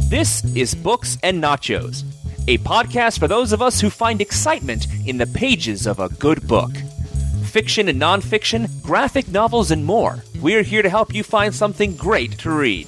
This is Books and Nachos, a podcast for those of us who find excitement in the pages of a good book. Fiction and nonfiction, graphic novels, and more. We're here to help you find something great to read.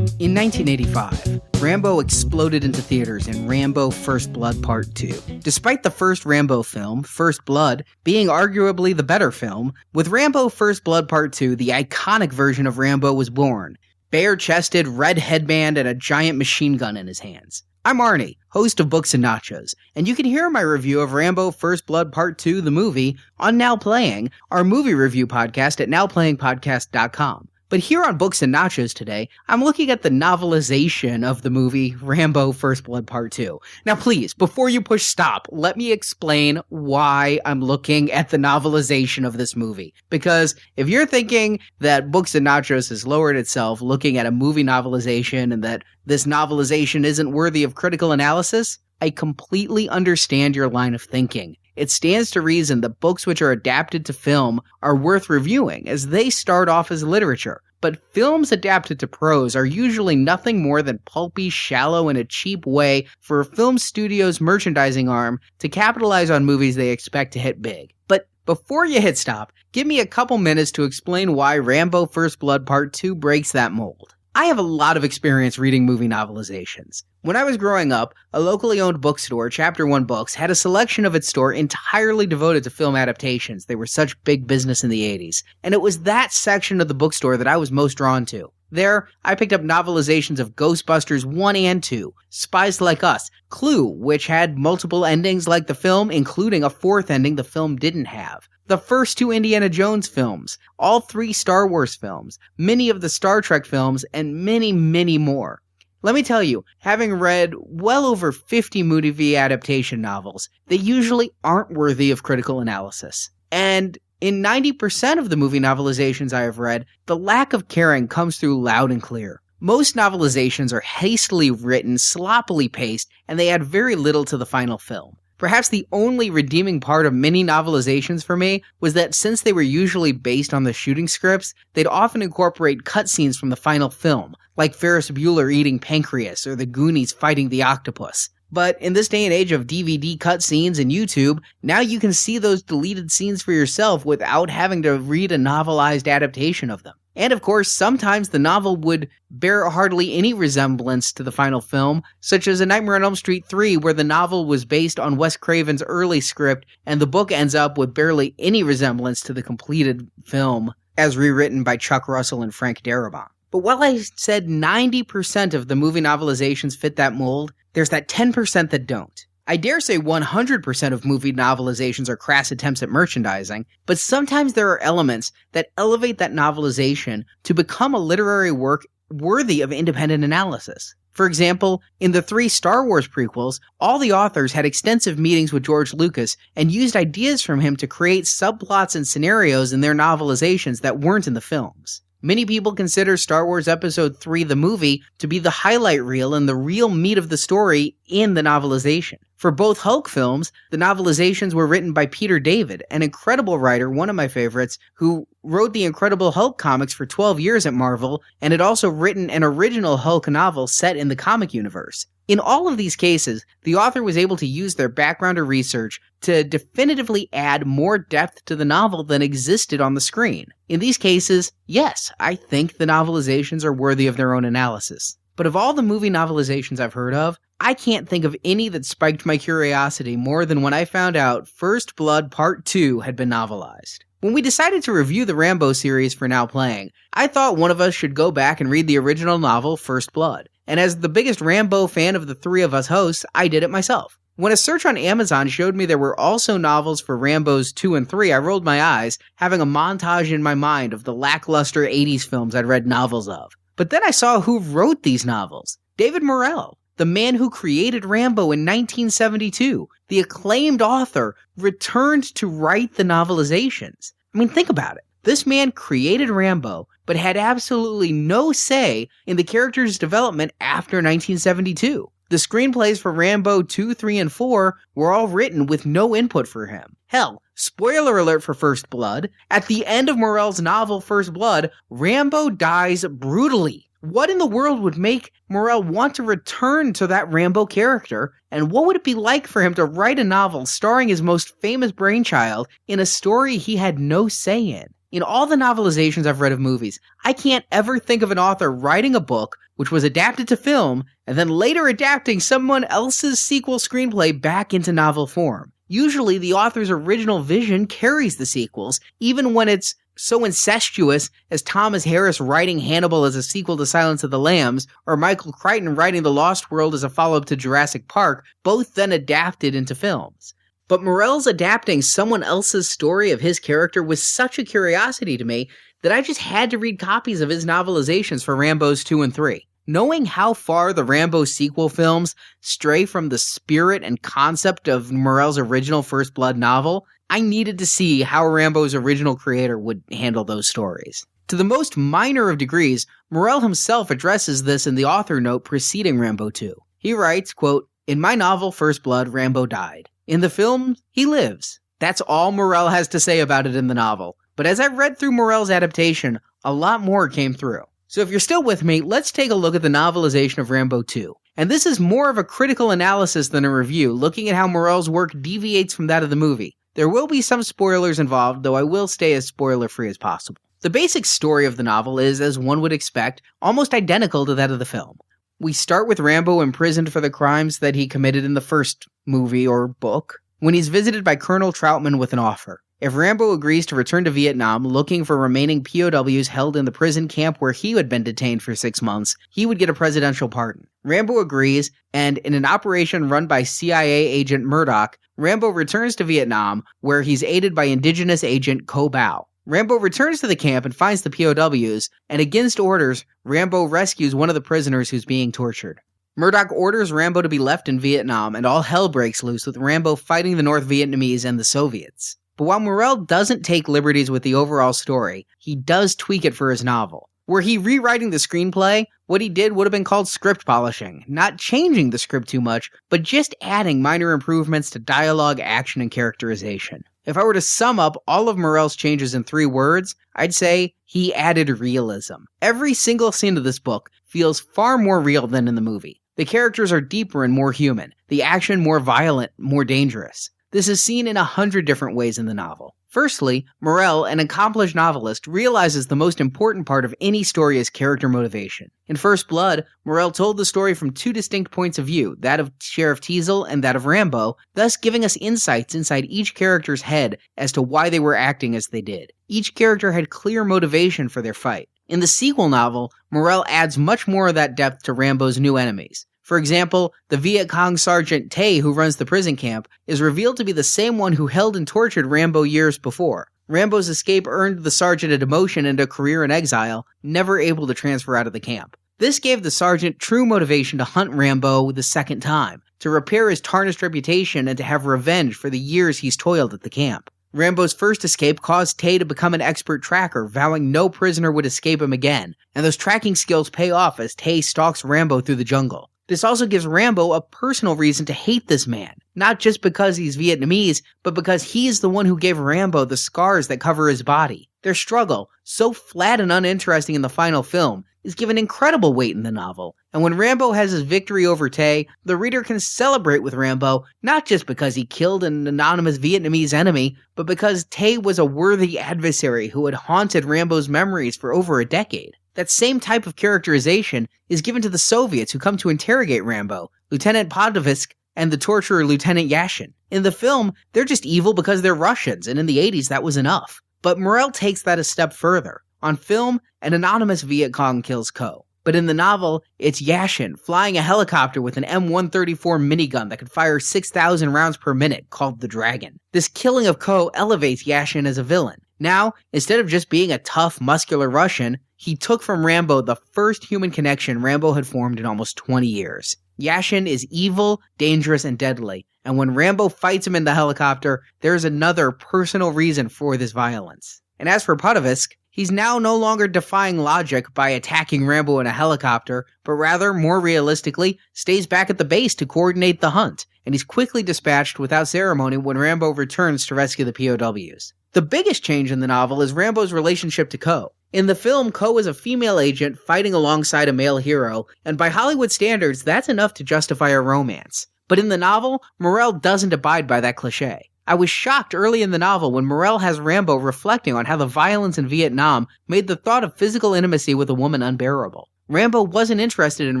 In 1985, Rambo exploded into theaters in Rambo First Blood Part 2. Despite the first Rambo film, First Blood, being arguably the better film, with Rambo First Blood Part 2, the iconic version of Rambo was born. Bare-chested, red headband, and a giant machine gun in his hands. I'm Arnie, host of Books and Nachos, and you can hear my review of Rambo First Blood Part 2, the movie, on Now Playing, our movie review podcast at nowplayingpodcast.com. But here on Books and Nachos today, I'm looking at the novelization of the movie Rambo First Blood Part 2. Now please, before you push stop, let me explain why I'm looking at the novelization of this movie. Because if you're thinking that Books and Nachos has lowered itself looking at a movie novelization and that this novelization isn't worthy of critical analysis, I completely understand your line of thinking. It stands to reason that books which are adapted to film are worth reviewing, as they start off as literature. But films adapted to prose are usually nothing more than pulpy, shallow, and a cheap way for a film studio's merchandising arm to capitalize on movies they expect to hit big. But before you hit stop, give me a couple minutes to explain why Rambo First Blood Part 2 breaks that mold. I have a lot of experience reading movie novelizations. When I was growing up, a locally owned bookstore, Chapter One Books, had a selection of its store entirely devoted to film adaptations. They were such big business in the 80s. And it was that section of the bookstore that I was most drawn to. There, I picked up novelizations of Ghostbusters 1 and 2, Spies Like Us, Clue, which had multiple endings like the film, including a fourth ending the film didn't have. The first two Indiana Jones films, all three Star Wars films, many of the Star Trek films, and many, many more. Let me tell you, having read well over 50 movie adaptation novels, they usually aren't worthy of critical analysis. And in 90% of the movie novelizations I have read, the lack of caring comes through loud and clear. Most novelizations are hastily written, sloppily paced, and they add very little to the final film. Perhaps the only redeeming part of many novelizations for me was that since they were usually based on the shooting scripts, they'd often incorporate cutscenes from the final film, like Ferris Bueller eating pancreas or the Goonies fighting the octopus. But in this day and age of DVD cutscenes and YouTube, now you can see those deleted scenes for yourself without having to read a novelized adaptation of them. And of course, sometimes the novel would bear hardly any resemblance to the final film, such as A Nightmare on Elm Street 3, where the novel was based on Wes Craven's early script, and the book ends up with barely any resemblance to the completed film, as rewritten by Chuck Russell and Frank Darabont. But while I said 90% of the movie novelizations fit that mold, there's that 10% that don't. I dare say 100% of movie novelizations are crass attempts at merchandising, but sometimes there are elements that elevate that novelization to become a literary work worthy of independent analysis. For example, in the 3 Star Wars prequels, all the authors had extensive meetings with George Lucas and used ideas from him to create subplots and scenarios in their novelizations that weren't in the films. Many people consider Star Wars Episode 3, the movie, to be the highlight reel and the real meat of the story in the novelization. For both Hulk films, the novelizations were written by Peter David, an incredible writer, one of my favorites, who wrote the Incredible Hulk comics for 12 years at Marvel, and had also written an original Hulk novel set in the comic universe. In all of these cases, the author was able to use their background or research to definitively add more depth to the novel than existed on the screen. In these cases, yes, I think the novelizations are worthy of their own analysis. But of all the movie novelizations I've heard of, I can't think of any that spiked my curiosity more than when I found out First Blood Part 2 had been novelized. When we decided to review the Rambo series for Now Playing, I thought one of us should go back and read the original novel, First Blood. And as the biggest Rambo fan of the three of us hosts, I did it myself. When a search on Amazon showed me there were also novels for Rambos 2 and 3, I rolled my eyes, having a montage in my mind of the lackluster 80s films I'd read novels of. But then I saw who wrote these novels. David Morrell, the man who created Rambo in 1972, the acclaimed author, returned to write the novelizations. I mean, think about it. This man created Rambo, but had absolutely no say in the character's development after 1972. The screenplays for Rambo 2, 3, and 4 were all written with no input for him. Hell, spoiler alert for First Blood, at the end of Morrell's novel First Blood, Rambo dies brutally. What in the world would make Morrell want to return to that Rambo character, and what would it be like for him to write a novel starring his most famous brainchild in a story he had no say in? In all the novelizations I've read of movies, I can't ever think of an author writing a book which was adapted to film and then later adapting someone else's sequel screenplay back into novel form. Usually the author's original vision carries the sequels, even when it's so incestuous as Thomas Harris writing Hannibal as a sequel to Silence of the Lambs, or Michael Crichton writing The Lost World as a follow-up to Jurassic Park, both then adapted into films. But Morrell's adapting someone else's story of his character was such a curiosity to me that I just had to read copies of his novelizations for Rambos 2 and 3. Knowing how far the Rambo sequel films stray from the spirit and concept of Morrell's original First Blood novel, I needed to see how Rambo's original creator would handle those stories. To the most minor of degrees, Morrell himself addresses this in the author note preceding Rambo 2. He writes, quote, "In my novel First Blood, Rambo died. In the film, he lives." That's all Morrell has to say about it in the novel. But as I read through Morrell's adaptation, a lot more came through. So if you're still with me, let's take a look at the novelization of Rambo 2. And this is more of a critical analysis than a review, looking at how Morrell's work deviates from that of the movie. There will be some spoilers involved, though I will stay as spoiler-free as possible. The basic story of the novel is, as one would expect, almost identical to that of the film. We start with Rambo imprisoned for the crimes that he committed in the first movie or book, when he's visited by Colonel Troutman with an offer. If Rambo agrees to return to Vietnam looking for remaining POWs held in the prison camp where he had been detained for 6 months, he would get a presidential pardon. Rambo agrees, and in an operation run by CIA agent Murdoch, Rambo returns to Vietnam, where he's aided by indigenous agent Ko Bao. Rambo returns to the camp and finds the POWs, and against orders, Rambo rescues one of the prisoners who's being tortured. Murdoch orders Rambo to be left in Vietnam, and all hell breaks loose with Rambo fighting the North Vietnamese and the Soviets. But while Morrell doesn't take liberties with the overall story, he does tweak it for his novel. Were he rewriting the screenplay, what he did would have been called script polishing, not changing the script too much, but just adding minor improvements to dialogue, action, and characterization. If I were to sum up all of Morrell's changes in 3 words, I'd say he added realism. Every single scene of this book feels far more real than in the movie. The characters are deeper and more human, the action more violent, more dangerous. This is seen in 100 different ways in the novel. Firstly, Morrell, an accomplished novelist, realizes the most important part of any story is character motivation. In First Blood, Morrell told the story from 2 distinct points of view, that of Sheriff Teasle and that of Rambo, thus giving us insights inside each character's head as to why they were acting as they did. Each character had clear motivation for their fight. In the sequel novel, Morrell adds much more of that depth to Rambo's new enemies. For example, the Viet Cong Sergeant Tay who runs the prison camp is revealed to be the same one who held and tortured Rambo years before. Rambo's escape earned the sergeant a demotion and a career in exile, never able to transfer out of the camp. This gave the sergeant true motivation to hunt Rambo the second time, to repair his tarnished reputation and to have revenge for the years he's toiled at the camp. Rambo's first escape caused Tay to become an expert tracker, vowing no prisoner would escape him again, and those tracking skills pay off as Tay stalks Rambo through the jungle. This also gives Rambo a personal reason to hate this man, not just because he's Vietnamese, but because he's the one who gave Rambo the scars that cover his body. Their struggle, so flat and uninteresting in the final film, is given incredible weight in the novel, and when Rambo has his victory over Tay, the reader can celebrate with Rambo, not just because he killed an anonymous Vietnamese enemy, but because Tay was a worthy adversary who had haunted Rambo's memories for over a decade. That same type of characterization is given to the Soviets who come to interrogate Rambo, Lieutenant Podovsk, and the torturer Lieutenant Yashin. In the film, they're just evil because they're Russians, and in the 80s that was enough. But Morrell takes that a step further. On film, an anonymous Viet Cong kills Ko. But in the novel, it's Yashin flying a helicopter with an M134 minigun that could fire 6,000 rounds per minute, called the Dragon. This killing of Ko elevates Yashin as a villain. Now, instead of just being a tough, muscular Russian, he took from Rambo the first human connection Rambo had formed in almost 20 years. Yashin is evil, dangerous, and deadly, and when Rambo fights him in the helicopter, there's another personal reason for this violence. And as for Podovsk, He's now no longer defying logic by attacking Rambo in a helicopter, but rather, more realistically, stays back at the base to coordinate the hunt, and he's quickly dispatched without ceremony when Rambo returns to rescue the POWs. The biggest change in the novel is Rambo's relationship to Ko. In the film, Ko is a female agent fighting alongside a male hero, and by Hollywood standards, that's enough to justify a romance. But in the novel, Morrell doesn't abide by that cliché. I was shocked early in the novel when Morrell has Rambo reflecting on how the violence in Vietnam made the thought of physical intimacy with a woman unbearable. Rambo wasn't interested in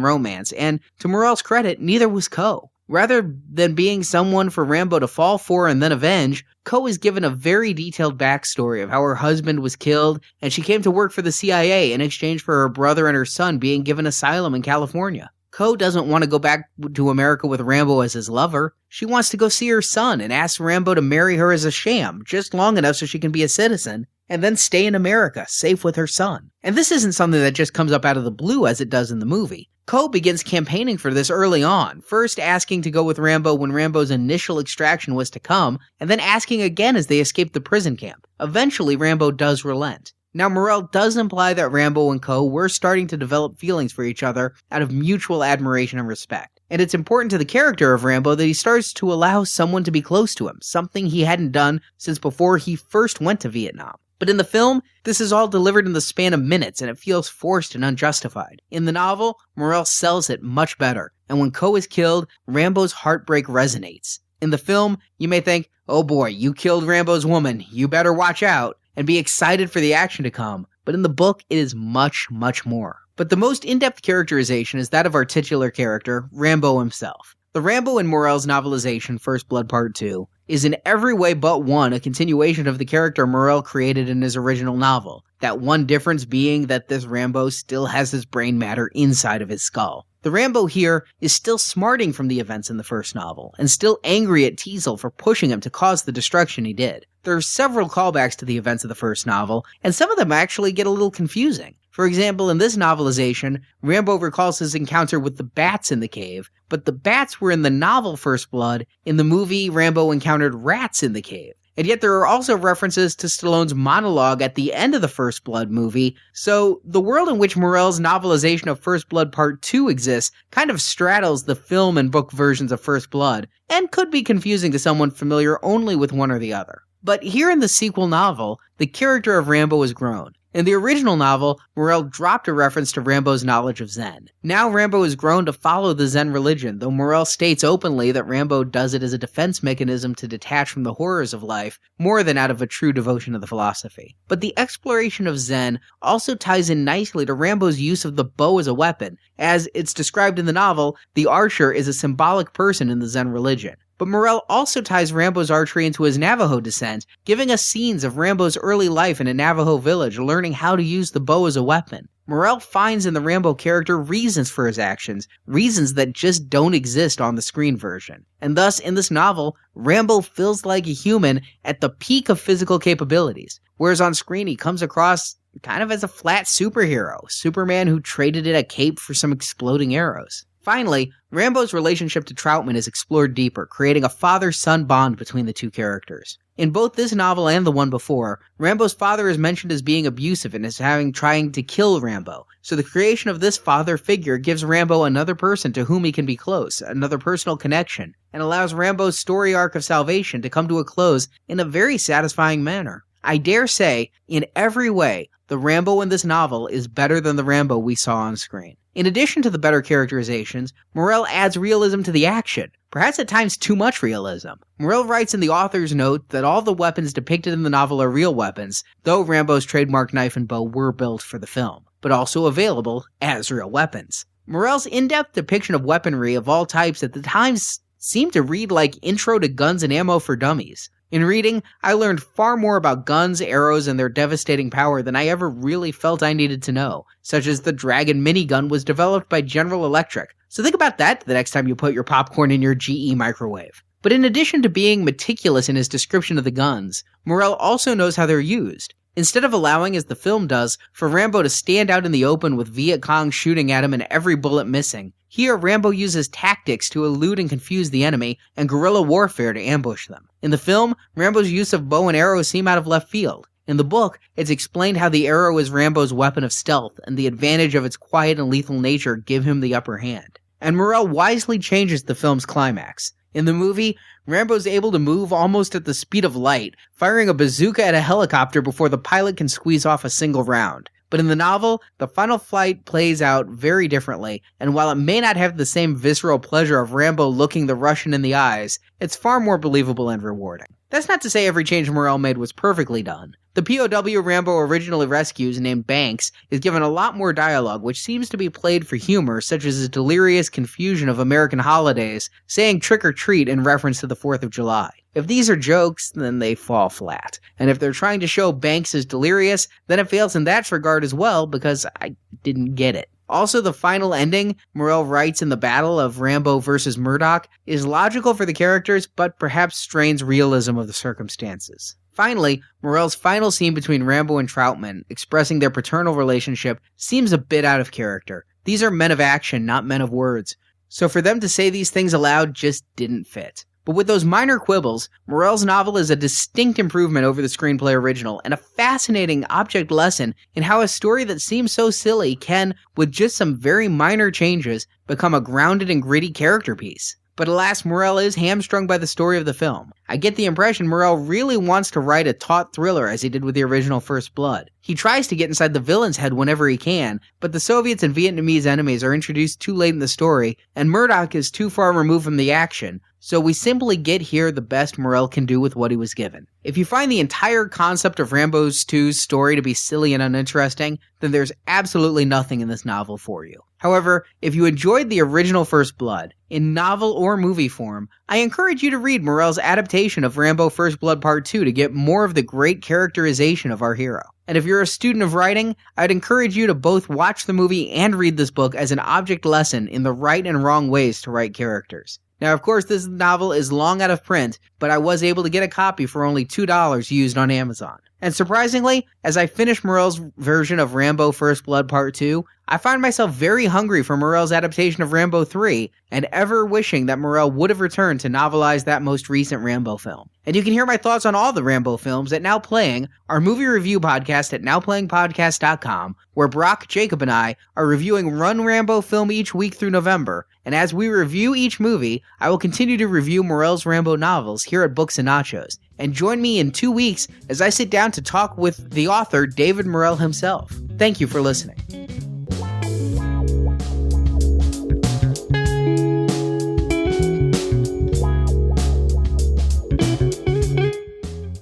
romance, and to Morrell's credit, neither was Ko. Rather than being someone for Rambo to fall for and then avenge, Ko is given a very detailed backstory of how her husband was killed, and she came to work for the CIA in exchange for her brother and her son being given asylum in California. Ko doesn't want to go back to America with Rambo as his lover. She wants to go see her son and asks Rambo to marry her as a sham, just long enough so she can be a citizen, and then stay in America, safe with her son. And this isn't something that just comes up out of the blue as it does in the movie. Ko begins campaigning for this early on, first asking to go with Rambo when Rambo's initial extraction was to come, and then asking again as they escape the prison camp. Eventually, Rambo does relent. Now, Morrell does imply that Rambo and Ko were starting to develop feelings for each other out of mutual admiration and respect. And it's important to the character of Rambo that he starts to allow someone to be close to him, something he hadn't done since before he first went to Vietnam. But in the film, this is all delivered in the span of minutes, and it feels forced and unjustified. In the novel, Morrell sells it much better, and when Ko is killed, Rambo's heartbreak resonates. In the film, you may think, oh boy, you killed Rambo's woman, you better watch out, and be excited for the action to come, but in the book, it is much, much more. But the most in-depth characterization is that of our titular character, Rambo himself. The Rambo in Morrell's novelization, First Blood Part 2, is in every way but one a continuation of the character Morrell created in his original novel, that one difference being that this Rambo still has his brain matter inside of his skull. The Rambo here is still smarting from the events in the first novel, and still angry at Teasel for pushing him to cause the destruction he did. There are several callbacks to the events of the first novel, and some of them actually get a little confusing. For example, in this novelization, Rambo recalls his encounter with the bats in the cave, but the bats were in the novel First Blood. In the movie, Rambo encountered rats in the cave. And yet there are also references to Stallone's monologue at the end of the First Blood movie, so the world in which Morrell's novelization of First Blood Part 2 exists kind of straddles the film and book versions of First Blood, and could be confusing to someone familiar only with one or the other. But here in the sequel novel, the character of Rambo has grown. In the original novel, Morrell dropped a reference to Rambo's knowledge of Zen. Now Rambo has grown to follow the Zen religion, though Morrell states openly that Rambo does it as a defense mechanism to detach from the horrors of life, more than out of a true devotion to the philosophy. But the exploration of Zen also ties in nicely to Rambo's use of the bow as a weapon. As it's described in the novel, the archer is a symbolic person in the Zen religion. But Morrell also ties Rambo's archery into his Navajo descent, giving us scenes of Rambo's early life in a Navajo village learning how to use the bow as a weapon. Morrell finds in the Rambo character reasons for his actions, reasons that just don't exist on the screen version. And thus, in this novel, Rambo feels like a human at the peak of physical capabilities, whereas on screen he comes across kind of as a flat superhero, Superman who traded in a cape for some exploding arrows. Finally, Rambo's relationship to Troutman is explored deeper, creating a father-son bond between the two characters. In both this novel and the one before, Rambo's father is mentioned as being abusive and as trying to kill Rambo, so the creation of this father figure gives Rambo another person to whom he can be close, another personal connection, and allows Rambo's story arc of salvation to come to a close in a very satisfying manner. I dare say, in every way, the Rambo in this novel is better than the Rambo we saw on screen. In addition to the better characterizations, Morrell adds realism to the action, perhaps at times too much realism. Morrell writes in the author's note that all the weapons depicted in the novel are real weapons, though Rambo's trademark knife and bow were built for the film, but also available as real weapons. Morrell's in-depth depiction of weaponry of all types at the times seemed to read like Intro to Guns and Ammo for Dummies. In reading, I learned far more about guns, arrows, and their devastating power than I ever really felt I needed to know, such as the Dragon minigun was developed by General Electric, so think about that the next time you put your popcorn in your GE microwave. But in addition to being meticulous in his description of the guns, Morrell also knows how they're used. Instead of allowing, as the film does, for Rambo to stand out in the open with Viet Cong shooting at him and every bullet missing, here Rambo uses tactics to elude and confuse the enemy and guerrilla warfare to ambush them. In the film, Rambo's use of bow and arrow seem out of left field. In the book, it's explained how the arrow is Rambo's weapon of stealth, and the advantage of its quiet and lethal nature give him the upper hand. And Morrell wisely changes the film's climax. In the movie, Rambo's able to move almost at the speed of light, firing a bazooka at a helicopter before the pilot can squeeze off a single round. But in the novel, the final fight plays out very differently, and while it may not have the same visceral pleasure of Rambo looking the Russian in the eyes, it's far more believable and rewarding. That's not to say every change Morrell made was perfectly done. The POW Rambo originally rescues, named Banks, is given a lot more dialogue, which seems to be played for humor, such as his delirious confusion of American holidays, saying trick or treat in reference to the 4th of July. If these are jokes, then they fall flat. And if they're trying to show Banks as delirious, then it fails in that regard as well, because I didn't get it. Also, the final ending, Morrell writes in the battle of Rambo versus Murdoch, is logical for the characters, but perhaps strains realism of the circumstances. Finally, Morrell's final scene between Rambo and Troutman, expressing their paternal relationship, seems a bit out of character. These are men of action, not men of words. So for them to say these things aloud just didn't fit. But with those minor quibbles, Morrell's novel is a distinct improvement over the screenplay original, and a fascinating object lesson in how a story that seems so silly can, with just some very minor changes, become a grounded and gritty character piece. But alas, Morrell is hamstrung by the story of the film. I get the impression Morrell really wants to write a taut thriller as he did with the original First Blood. He tries to get inside the villain's head whenever he can, but the Soviets and Vietnamese enemies are introduced too late in the story, and Murdoch is too far removed from the action, so we simply get here the best Morrell can do with what he was given. If you find the entire concept of Rambo 2's story to be silly and uninteresting, then there's absolutely nothing in this novel for you. However, if you enjoyed the original First Blood, in novel or movie form, I encourage you to read Morrell's adaptation of Rambo First Blood Part 2 to get more of the great characterization of our hero. And if you're a student of writing, I'd encourage you to both watch the movie and read this book as an object lesson in the right and wrong ways to write characters. Now, of course, this novel is long out of print, but I was able to get a copy for only $2 used on Amazon. And surprisingly, as I finished Morrell's version of Rambo First Blood Part 2, I find myself very hungry for Morrell's adaptation of Rambo 3, and ever wishing that Morrell would have returned to novelize that most recent Rambo film. And you can hear my thoughts on all the Rambo films at Now Playing, our movie review podcast at nowplayingpodcast.com, where Brock, Jacob, and I are reviewing one Rambo film each week through November, and as we review each movie, I will continue to review Morrell's Rambo novels here at Books Nachos. And join me in 2 weeks as I sit down to talk with the author, David Morrell himself. Thank you for listening.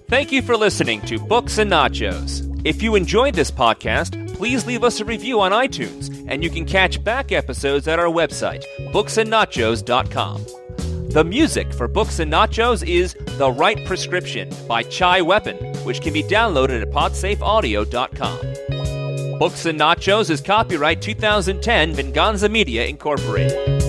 Thank you for listening to Books and Nachos. If you enjoyed this podcast, please leave us a review on iTunes, and you can catch back episodes at our website, booksandnachos.com. The music for Books and Nachos is The Right Prescription by Chai Weapon, which can be downloaded at podsafeaudio.com. Books and Nachos is copyright 2010 Venganza Media Incorporated.